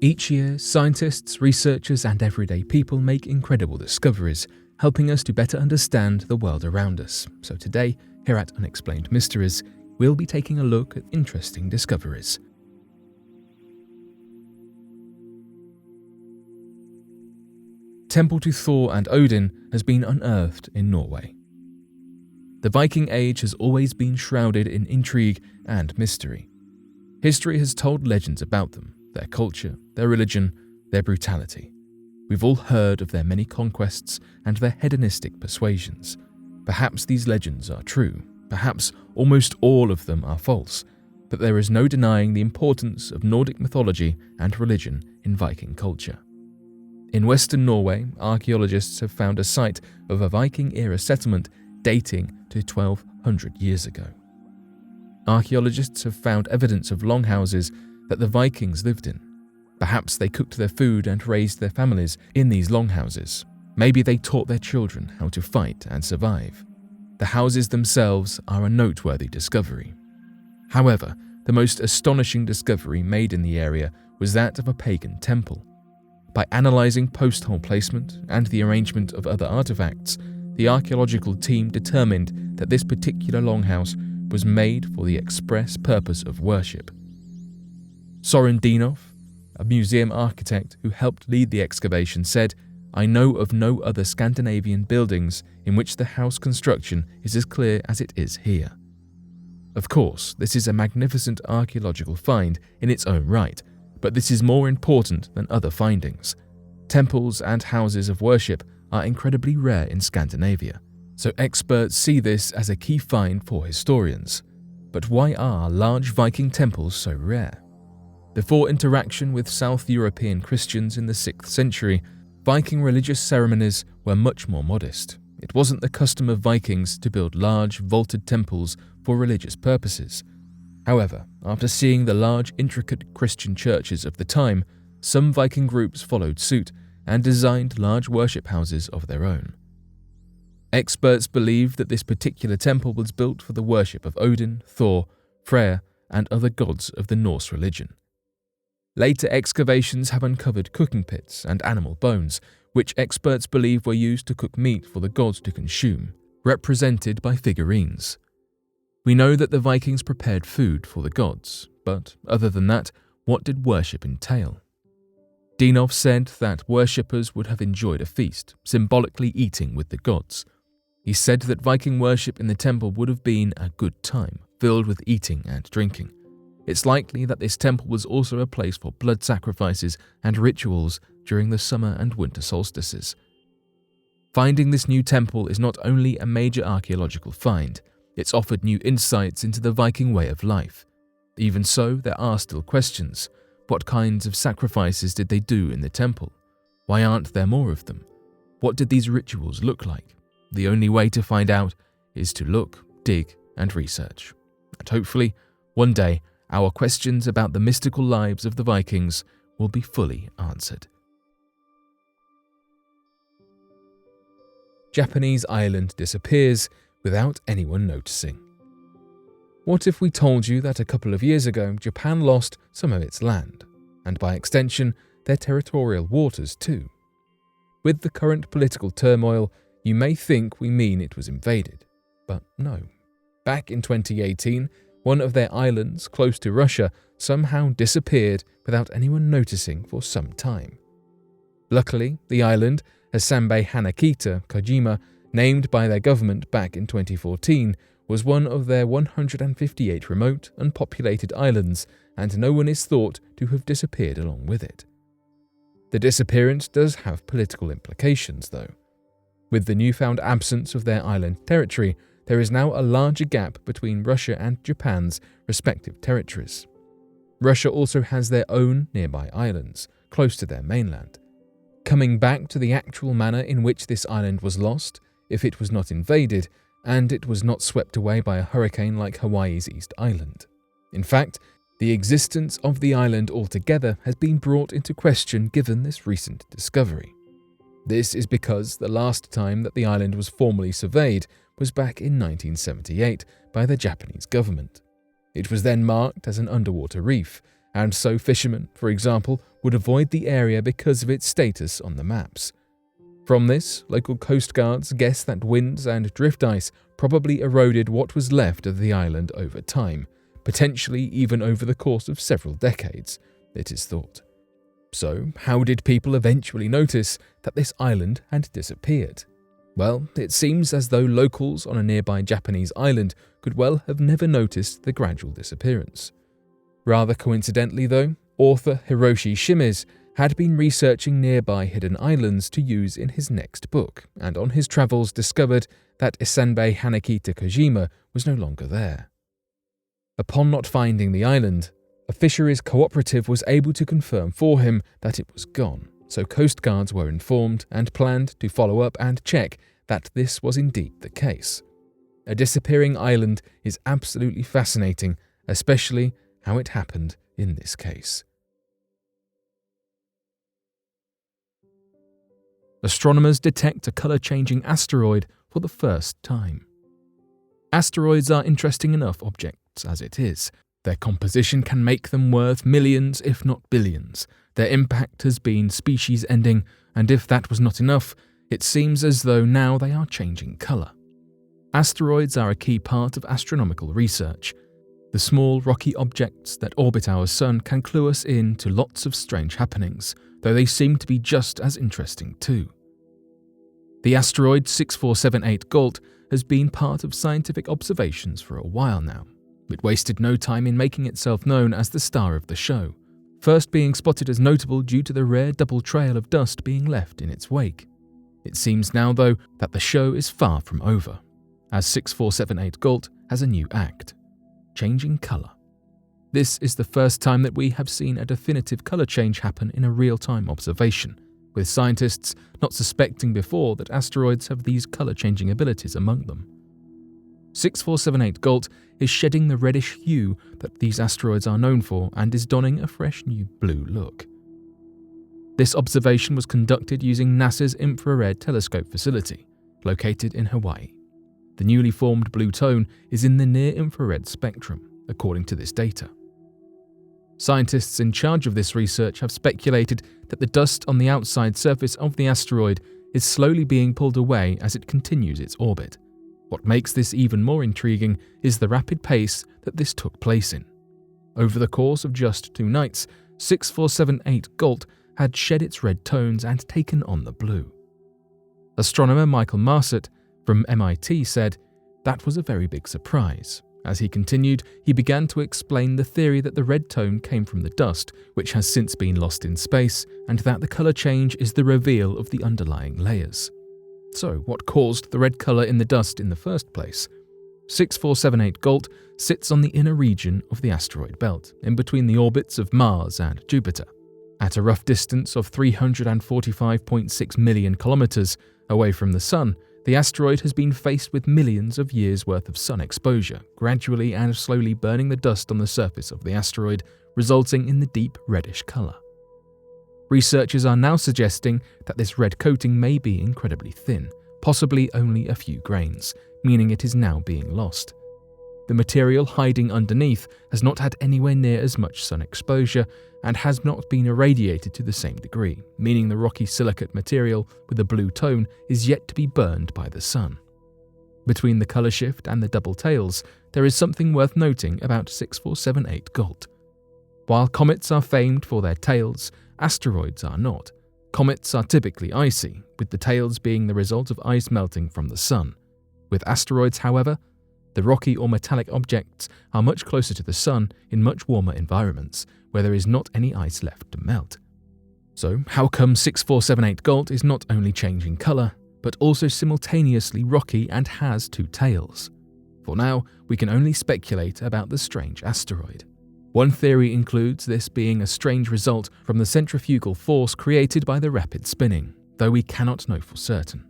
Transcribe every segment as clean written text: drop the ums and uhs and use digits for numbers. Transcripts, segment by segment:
Each year, scientists, researchers, and everyday people make incredible discoveries, helping us to better understand the world around us. So today, here at Unexplained Mysteries, we'll be taking a look at interesting discoveries. Temple to Thor and Odin has been unearthed in Norway. The Viking Age has always been shrouded in intrigue and mystery. History has told legends about them, their culture, their religion, their brutality. We've all heard of their many conquests and their hedonistic persuasions. Perhaps these legends are true, perhaps almost all of them are false, but there is no denying the importance of Nordic mythology and religion in Viking culture. In western Norway, archaeologists have found a site of a Viking-era settlement dating to 1200 years ago. Archaeologists have found evidence of longhouses that the Vikings lived in. Perhaps they cooked their food and raised their families in these longhouses. Maybe they taught their children how to fight and survive. The houses themselves are a noteworthy discovery. However, the most astonishing discovery made in the area was that of a pagan temple. By analysing post-hole placement and the arrangement of other artefacts, the archaeological team determined that this particular longhouse was made for the express purpose of worship. Søren Dinov, a museum architect who helped lead the excavation, said, "I know of no other Scandinavian buildings in which the house construction is as clear as it is here." Of course, this is a magnificent archaeological find in its own right, but this is more important than other findings. Temples and houses of worship are incredibly rare in Scandinavia, so experts see this as a key find for historians. But why are large Viking temples so rare? Before interaction with South European Christians in the 6th century, Viking religious ceremonies were much more modest. It wasn't the custom of Vikings to build large, vaulted temples for religious purposes. However, after seeing the large, intricate Christian churches of the time, some Viking groups followed suit and designed large worship houses of their own. Experts believe that this particular temple was built for the worship of Odin, Thor, Freyr, and other gods of the Norse religion. Later excavations have uncovered cooking pits and animal bones, which experts believe were used to cook meat for the gods to consume, represented by figurines. We know that the Vikings prepared food for the gods, but other than that, what did worship entail? Dinov said that worshippers would have enjoyed a feast, symbolically eating with the gods. He said that Viking worship in the temple would have been a good time, filled with eating and drinking. It's likely that this temple was also a place for blood sacrifices and rituals during the summer and winter solstices. Finding this new temple is not only a major archaeological find, it's offered new insights into the Viking way of life. Even so, there are still questions. What kinds of sacrifices did they do in the temple? Why aren't there more of them? What did these rituals look like? The only way to find out is to look, dig, and research. And hopefully, one day, our questions about the mystical lives of the Vikings will be fully answered. Japanese island disappears without anyone noticing. What if we told you that a couple of years ago Japan lost some of its land, and by extension their territorial waters too? With the current political turmoil, you may think we mean it was invaded, but no. Back in 2018, one of their islands close to Russia somehow disappeared without anyone noticing for some time. Luckily, the island, Hasambe Hanakita Kojima, named by their government back in 2014, was one of their 158 remote, unpopulated islands, and no one is thought to have disappeared along with it. The disappearance does have political implications, though. With the newfound absence of their island territory, there is now a larger gap between Russia and Japan's respective territories. Russia also has their own nearby islands, close to their mainland. Coming back to the actual manner in which this island was lost, if it was not invaded, and it was not swept away by a hurricane like Hawaii's East Island. In fact, the existence of the island altogether has been brought into question given this recent discovery. This is because the last time that the island was formally surveyed was back in 1978 by the Japanese government. It was then marked as an underwater reef, and so fishermen, for example, would avoid the area because of its status on the maps. From this, local coast guards guess that winds and drift ice probably eroded what was left of the island over time, potentially even over the course of several decades, it is thought. So, how did people eventually notice that this island had disappeared? Well, it seems as though locals on a nearby Japanese island could well have never noticed the gradual disappearance. Rather coincidentally though, author Hiroshi Shimizu had been researching nearby hidden islands to use in his next book, and on his travels discovered that Isanbei Hanakita Kojima was no longer there. Upon not finding the island, a fisheries cooperative was able to confirm for him that it was gone, so coast guards were informed and planned to follow up and check that this was indeed the case. A disappearing island is absolutely fascinating, especially how it happened in this case. Astronomers detect a color-changing asteroid for the first time. Asteroids are interesting enough objects as it is. Their composition can make them worth millions, if not billions. Their impact has been species-ending, and if that was not enough, it seems as though now they are changing color. Asteroids are a key part of astronomical research. The small rocky objects that orbit our sun can clue us in to lots of strange happenings, though they seem to be just as interesting too. The asteroid 6478 Gault has been part of scientific observations for a while now. It wasted no time in making itself known as the star of the show, first being spotted as notable due to the rare double trail of dust being left in its wake. It seems now, though, that the show is far from over, as 6478 Gault has a new act: changing colour. This is the first time that we have seen a definitive colour change happen in a real-time observation, with scientists not suspecting before that asteroids have these colour-changing abilities among them. 6478 Gault is shedding the reddish hue that these asteroids are known for and is donning a fresh new blue look. This observation was conducted using NASA's Infrared Telescope facility, located in Hawaii. The newly formed blue tone is in the near-infrared spectrum, according to this data. Scientists in charge of this research have speculated that the dust on the outside surface of the asteroid is slowly being pulled away as it continues its orbit. What makes this even more intriguing is the rapid pace that this took place in. Over the course of just 2 nights, 6478 Gault had shed its red tones and taken on the blue. Astronomer Michael Marset from MIT said, "That was a very big surprise." As he continued, he began to explain the theory that the red tone came from the dust, which has since been lost in space, and that the colour change is the reveal of the underlying layers. So, what caused the red colour in the dust in the first place? 6478 Gault sits on the inner region of the asteroid belt, in between the orbits of Mars and Jupiter. At a rough distance of 345.6 million kilometres away from the Sun, the asteroid has been faced with millions of years' worth of sun exposure, gradually and slowly burning the dust on the surface of the asteroid, resulting in the deep reddish colour. Researchers are now suggesting that this red coating may be incredibly thin, possibly only a few grains, meaning it is now being lost. The material hiding underneath has not had anywhere near as much sun exposure and has not been irradiated to the same degree, meaning the rocky silicate material with a blue tone is yet to be burned by the sun. Between the colour shift and the double tails, there is something worth noting about 6478 Gault. While comets are famed for their tails, asteroids are not. Comets are typically icy, with the tails being the result of ice melting from the sun. With asteroids, however, the rocky or metallic objects are much closer to the sun in much warmer environments, where there is not any ice left to melt. So, how come 6478 Gault is not only changing colour, but also simultaneously rocky and has 2 tails? For now, we can only speculate about the strange asteroid. One theory includes this being a strange result from the centrifugal force created by the rapid spinning, though we cannot know for certain.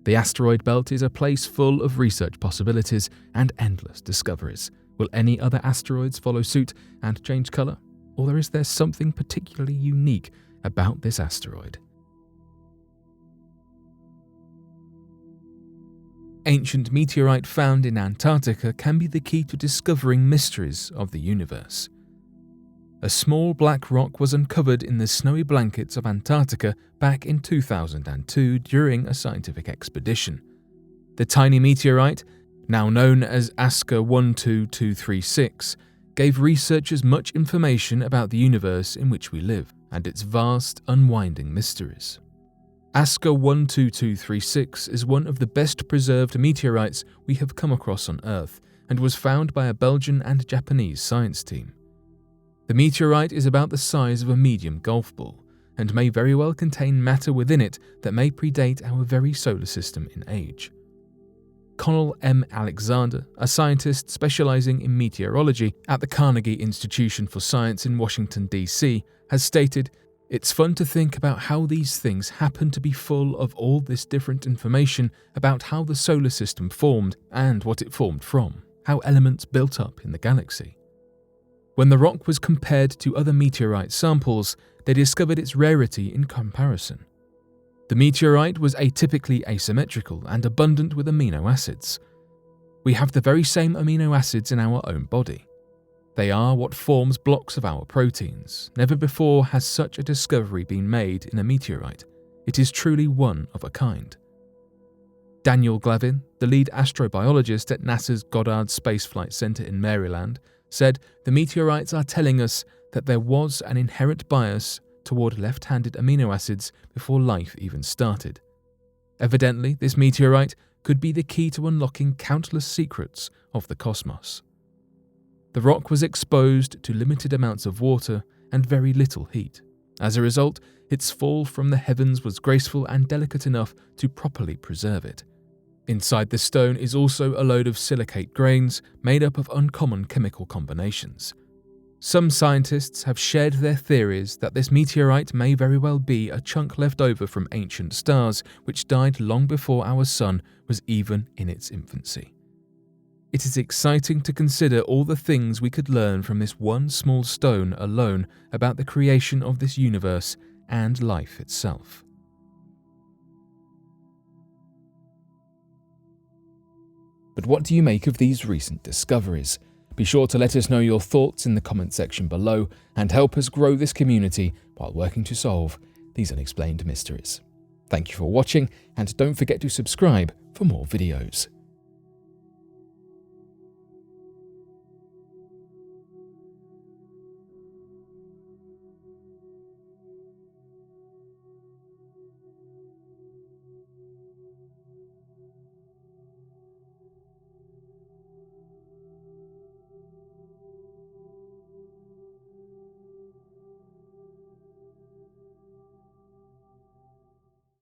The asteroid belt is a place full of research possibilities and endless discoveries. Will any other asteroids follow suit and change colour? Or is there something particularly unique about this asteroid? Ancient meteorite found in Antarctica can be the key to discovering mysteries of the universe. a small black rock was uncovered in the snowy blankets of Antarctica back in 2002 during a scientific expedition. The tiny meteorite, now known as ASCA 12236, gave researchers much information about the universe in which we live and its vast, unwinding mysteries. ASCA 12236 is one of the best preserved meteorites we have come across on Earth and was found by a Belgian and Japanese science team. The meteorite is about the size of a medium golf ball and may very well contain matter within it that may predate our very solar system in age. Connell M. Alexander, a scientist specializing in meteorology at the Carnegie Institution for Science in Washington, D.C., has stated, "It's fun to think about how these things happen to be full of all this different information about how the solar system formed and what it formed from, how elements built up in the galaxy." When the rock was compared to other meteorite samples, they discovered its rarity in comparison. The meteorite was atypically asymmetrical and abundant with amino acids. We have the very same amino acids in our own body. They are what forms blocks of our proteins. Never before has such a discovery been made in a meteorite. It is truly one of a kind. Daniel Glavin, the lead astrobiologist at NASA's Goddard Space Flight Center in Maryland, said the meteorites are telling us that there was an inherent bias toward left-handed amino acids before life even started. Evidently, this meteorite could be the key to unlocking countless secrets of the cosmos. The rock was exposed to limited amounts of water and very little heat. As a result, its fall from the heavens was graceful and delicate enough to properly preserve it. Inside the stone is also a load of silicate grains made up of uncommon chemical combinations. Some scientists have shared their theories that this meteorite may very well be a chunk left over from ancient stars which died long before our sun was even in its infancy. It is exciting to consider all the things we could learn from this one small stone alone about the creation of this universe and life itself. But what do you make of these recent discoveries? Be sure to let us know your thoughts in the comment section below and help us grow this community while working to solve these unexplained mysteries. Thank you for watching, and don't forget to subscribe for more videos.